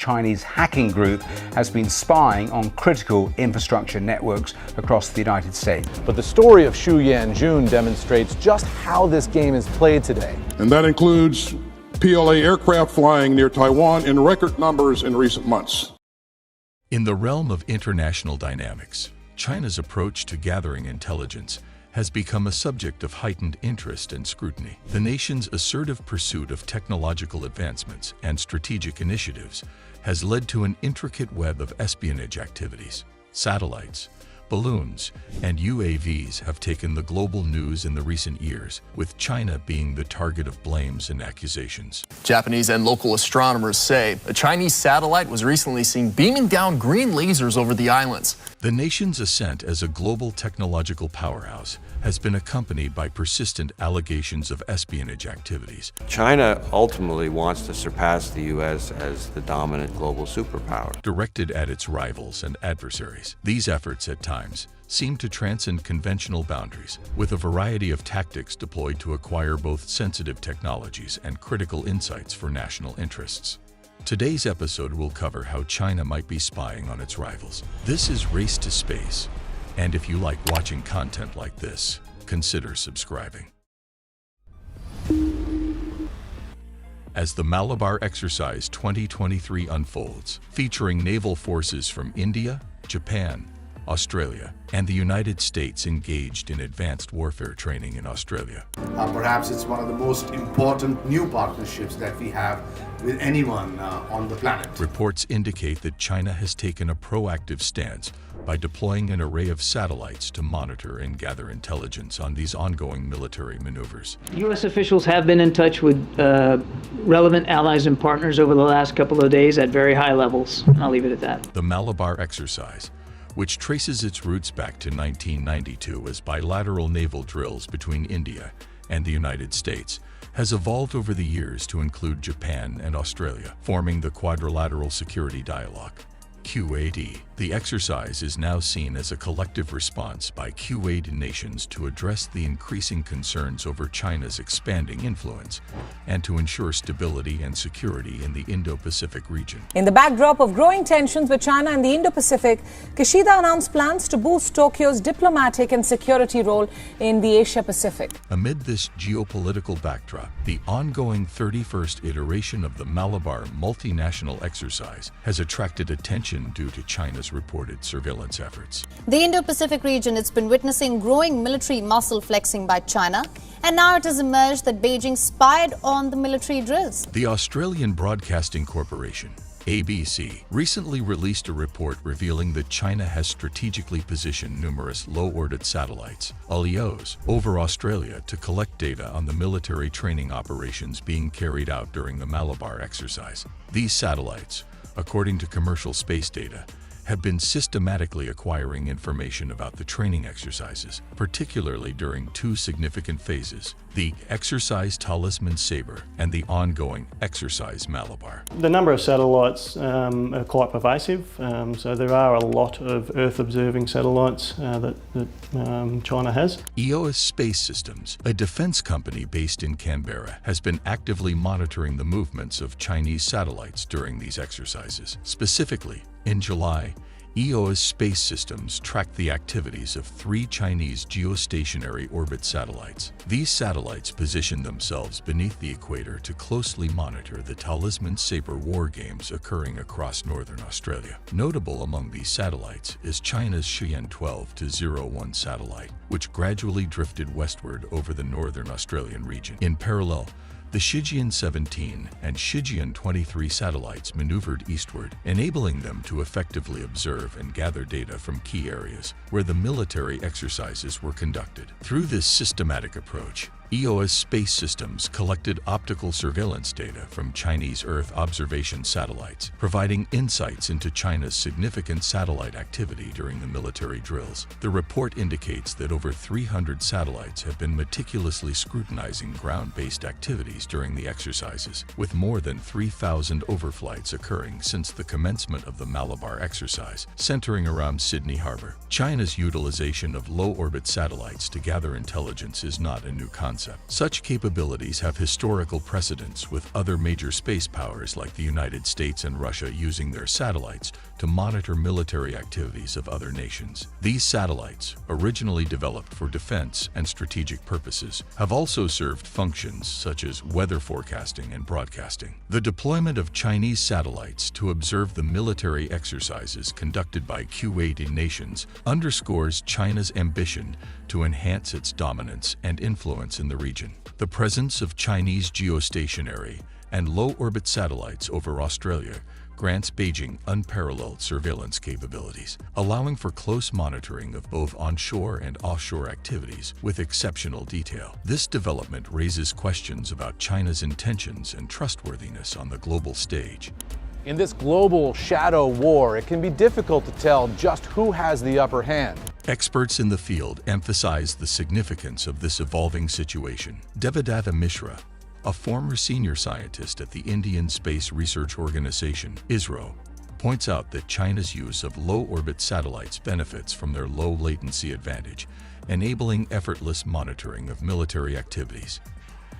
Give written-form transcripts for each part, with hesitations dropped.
Chinese hacking group has been spying on critical infrastructure networks across the United States. But the story of Xu Yanjun demonstrates just how this game is played today. And that includes PLA aircraft flying near Taiwan in record numbers in recent months. In the realm of international dynamics, China's approach to gathering intelligence has become a subject of heightened interest and scrutiny. The nation's assertive pursuit of technological advancements and strategic initiatives has led to an intricate web of espionage activities. Satellites, balloons, and UAVs have taken the global news in the recent years, with China being the target of blames and accusations. Japanese and local astronomers say a Chinese satellite was recently seen beaming down green lasers over the islands. The nation's ascent as a global technological powerhouse has been accompanied by persistent allegations of espionage activities. China ultimately wants to surpass the U.S. as the dominant global superpower, directed at its rivals and adversaries. These efforts at times seem to transcend conventional boundaries, with a variety of tactics deployed to acquire both sensitive technologies and critical insights for national interests. Today's episode will cover how China might be spying on its rivals. This is Race to Space, and if you like watching content like this, consider subscribing. As the Malabar Exercise 2023 unfolds, featuring naval forces from India, Japan, Australia, and the United States engaged in advanced warfare training in Australia. Perhaps it's one of the most important new partnerships that we have with anyone on the planet. Reports indicate that China has taken a proactive stance by deploying an array of satellites to monitor and gather intelligence on these ongoing military maneuvers. U.S. officials have been in touch with relevant allies and partners over the last couple of days at very high levels. I'll leave it at that. The Malabar Exercise, which traces its roots back to 1992 as bilateral naval drills between India and the United States, has evolved over the years to include Japan and Australia, forming the Quadrilateral Security Dialogue, QAD. The exercise is now seen as a collective response by QAD nations to address the increasing concerns over China's expanding influence and to ensure stability and security in the Indo-Pacific region. In the backdrop of growing tensions with China and the Indo-Pacific, Kishida announced plans to boost Tokyo's diplomatic and security role in the Asia-Pacific. Amid this geopolitical backdrop, the ongoing 31st iteration of the Malabar multinational exercise has attracted attention due to China's reported surveillance efforts. The Indo-Pacific region has been witnessing growing military muscle flexing by China, and now it has emerged that Beijing spied on the military drills. The Australian Broadcasting Corporation, ABC, recently released a report revealing that China has strategically positioned numerous low-orbit satellites, LEOs, over Australia to collect data on the military training operations being carried out during the Malabar exercise. These satellites, according to commercial space data, have been systematically acquiring information about the training exercises, particularly during two significant phases, the Exercise Talisman Sabre and the ongoing Exercise Malabar. The number of satellites are quite pervasive, so there are a lot of Earth-observing satellites that China has. EOS Space Systems, a defense company based in Canberra, has been actively monitoring the movements of Chinese satellites during these exercises. Specifically, in July, EOS Space Systems tracked the activities of 3 Chinese geostationary orbit satellites. These satellites position themselves beneath the equator to closely monitor the Talisman Sabre war games occurring across northern Australia. Notable among these satellites is China's Shiyan 12-01 satellite, which gradually drifted westward over the northern Australian region. In parallel, the Shijian 17 and Shijian 23 satellites maneuvered eastward, enabling them to effectively observe and gather data from key areas where the military exercises were conducted. Through this systematic approach, EOS Space Systems collected optical surveillance data from Chinese Earth observation satellites, providing insights into China's significant satellite activity during the military drills. The report indicates that over 300 satellites have been meticulously scrutinizing ground-based activities during the exercises, with more than 3,000 overflights occurring since the commencement of the Malabar exercise, centering around Sydney Harbour. China's utilization of low-orbit satellites to gather intelligence is not a new concept. concept. Such capabilities have historical precedents, with other major space powers like the United States and Russia using their satellites to monitor military activities of other nations. These satellites, originally developed for defense and strategic purposes, have also served functions such as weather forecasting and broadcasting. The deployment of Chinese satellites to observe the military exercises conducted by Q8 nations underscores China's ambition to enhance its dominance and influence in the region. The presence of Chinese geostationary and low-orbit satellites over Australia grants Beijing unparalleled surveillance capabilities, allowing for close monitoring of both onshore and offshore activities with exceptional detail. This development raises questions about China's intentions and trustworthiness on the global stage. In this global shadow war, it can be difficult to tell just who has the upper hand. Experts in the field emphasize the significance of this evolving situation. Devadatta Mishra, a former senior scientist at the Indian Space Research Organization, ISRO, points out that China's use of low-orbit satellites benefits from their low-latency advantage, enabling effortless monitoring of military activities.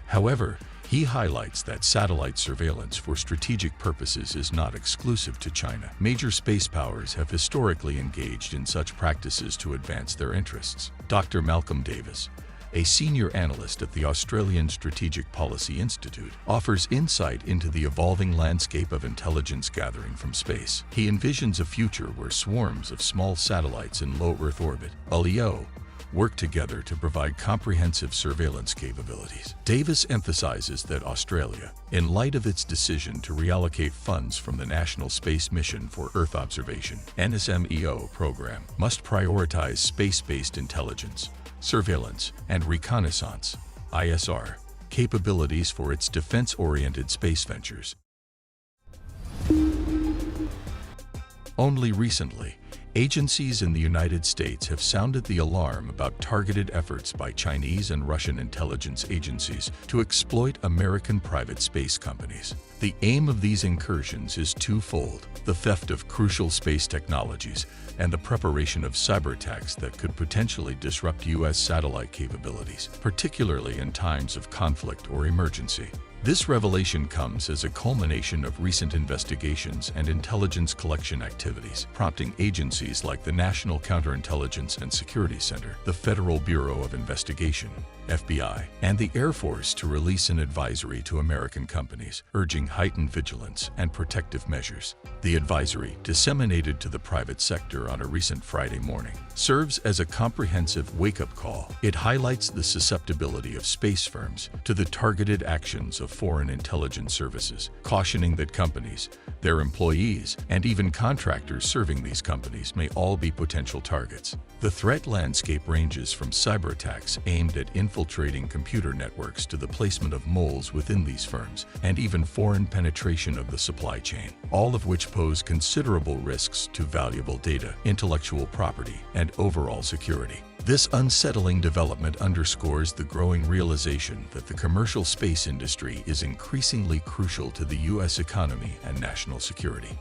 However, he highlights that satellite surveillance for strategic purposes is not exclusive to China. Major space powers have historically engaged in such practices to advance their interests. Dr. Malcolm Davis, a senior analyst at the Australian Strategic Policy Institute, offers insight into the evolving landscape of intelligence gathering from space. He envisions a future where swarms of small satellites in low Earth orbit, LEO, work together to provide comprehensive surveillance capabilities. Davis emphasizes that Australia, in light of its decision to reallocate funds from the National Space Mission for Earth Observation (NSMEO) program, must prioritize space-based intelligence, surveillance, and reconnaissance (ISR) capabilities for its defense-oriented space ventures. Only recently, agencies in the United States have sounded the alarm about targeted efforts by Chinese and Russian intelligence agencies to exploit American private space companies. The aim of these incursions is twofold: the theft of crucial space technologies and the preparation of cyber attacks that could potentially disrupt U.S. satellite capabilities, particularly in times of conflict or emergency. This revelation comes as a culmination of recent investigations and intelligence collection activities, prompting agencies like the National Counterintelligence and Security Center, the Federal Bureau of Investigation, FBI, and the Air Force to release an advisory to American companies, urging heightened vigilance and protective measures. The advisory, disseminated to the private sector on a recent Friday morning, serves as a comprehensive wake-up call. It highlights the susceptibility of space firms to the targeted actions of foreign intelligence services, cautioning that companies, their employees, and even contractors serving these companies may all be potential targets. The threat landscape ranges from cyber attacks aimed at infiltrating computer networks to the placement of moles within these firms, and even foreign penetration of the supply chain, all of which pose considerable risks to valuable data, intellectual property, and overall security. This unsettling development underscores the growing realization that the commercial space industry is increasingly crucial to the U.S. economy and national security.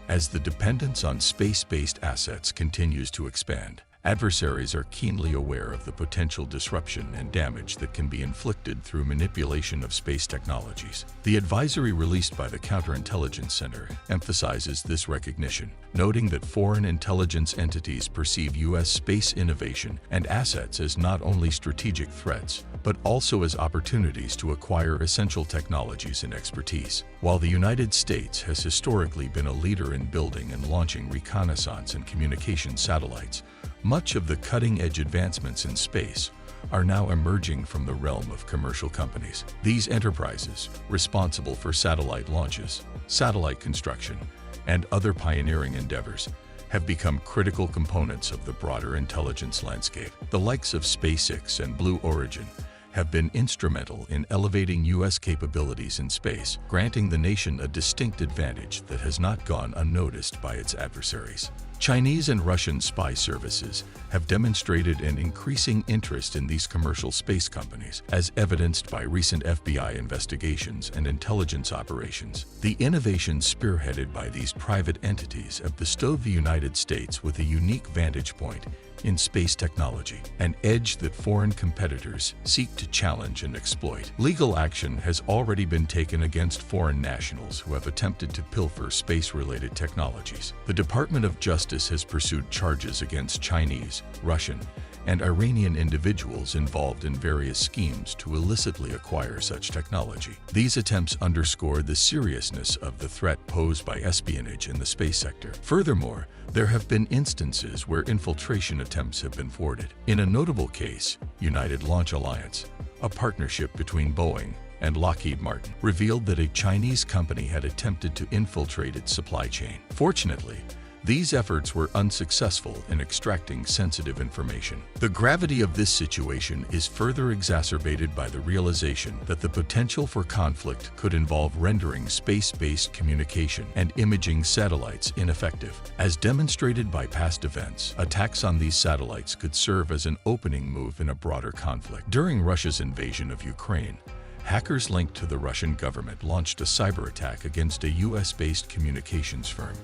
As the dependence on space-based assets continues to expand, adversaries are keenly aware of the potential disruption and damage that can be inflicted through manipulation of space technologies. The advisory released by the Counterintelligence Center emphasizes this recognition, noting that foreign intelligence entities perceive U.S. space innovation and assets as not only strategic threats, but also as opportunities to acquire essential technologies and expertise. While the United States has historically been a leader in building and launching reconnaissance and communication satellites, much of the cutting-edge advancements in space are now emerging from the realm of commercial companies. These enterprises, responsible for satellite launches, satellite construction, and other pioneering endeavors, have become critical components of the broader intelligence landscape. The likes of SpaceX and Blue Origin have been instrumental in elevating U.S. capabilities in space, granting the nation a distinct advantage that has not gone unnoticed by its adversaries. Chinese and Russian spy services have demonstrated an increasing interest in these commercial space companies, as evidenced by recent FBI investigations and intelligence operations. The innovations spearheaded by these private entities have bestowed the United States with a unique vantage point in space technology, an edge that foreign competitors seek to challenge and exploit. Legal action has already been taken against foreign nationals who have attempted to pilfer space-related technologies. The Department of Justice has pursued charges against Chinese, Russian, and Iranian individuals involved in various schemes to illicitly acquire such technology. These attempts underscore the seriousness of the threat posed by espionage in the space sector. Furthermore, there have been instances where infiltration attempts have been thwarted. In a notable case, United Launch Alliance, a partnership between Boeing and Lockheed Martin, revealed that a Chinese company had attempted to infiltrate its supply chain. Fortunately, these efforts were unsuccessful in extracting sensitive information. The gravity of this situation is further exacerbated by the realization that the potential for conflict could involve rendering space-based communication and imaging satellites ineffective. As demonstrated by past events, attacks on these satellites could serve as an opening move in a broader conflict. During Russia's invasion of Ukraine, hackers linked to the Russian government launched a cyber attack against a US-based communications firm,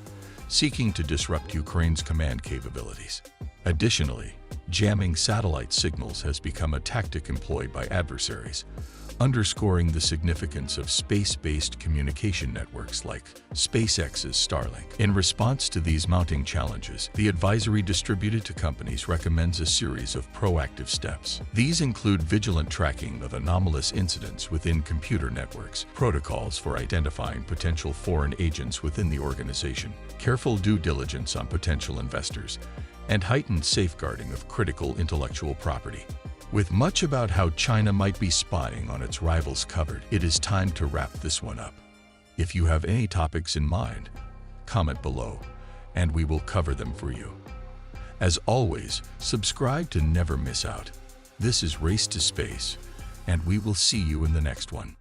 seeking to disrupt Ukraine's command capabilities. Additionally, jamming satellite signals has become a tactic employed by adversaries, underscoring the significance of space-based communication networks like SpaceX's Starlink. In response to these mounting challenges, the advisory distributed to companies recommends a series of proactive steps. These include vigilant tracking of anomalous incidents within computer networks, protocols for identifying potential foreign agents within the organization, careful due diligence on potential investors, and heightened safeguarding of critical intellectual property. With much about how China might be spying on its rivals covered, it is time to wrap this one up. If you have any topics in mind, comment below, and we will cover them for you. As always, subscribe to never miss out. This is Race to Space, and we will see you in the next one.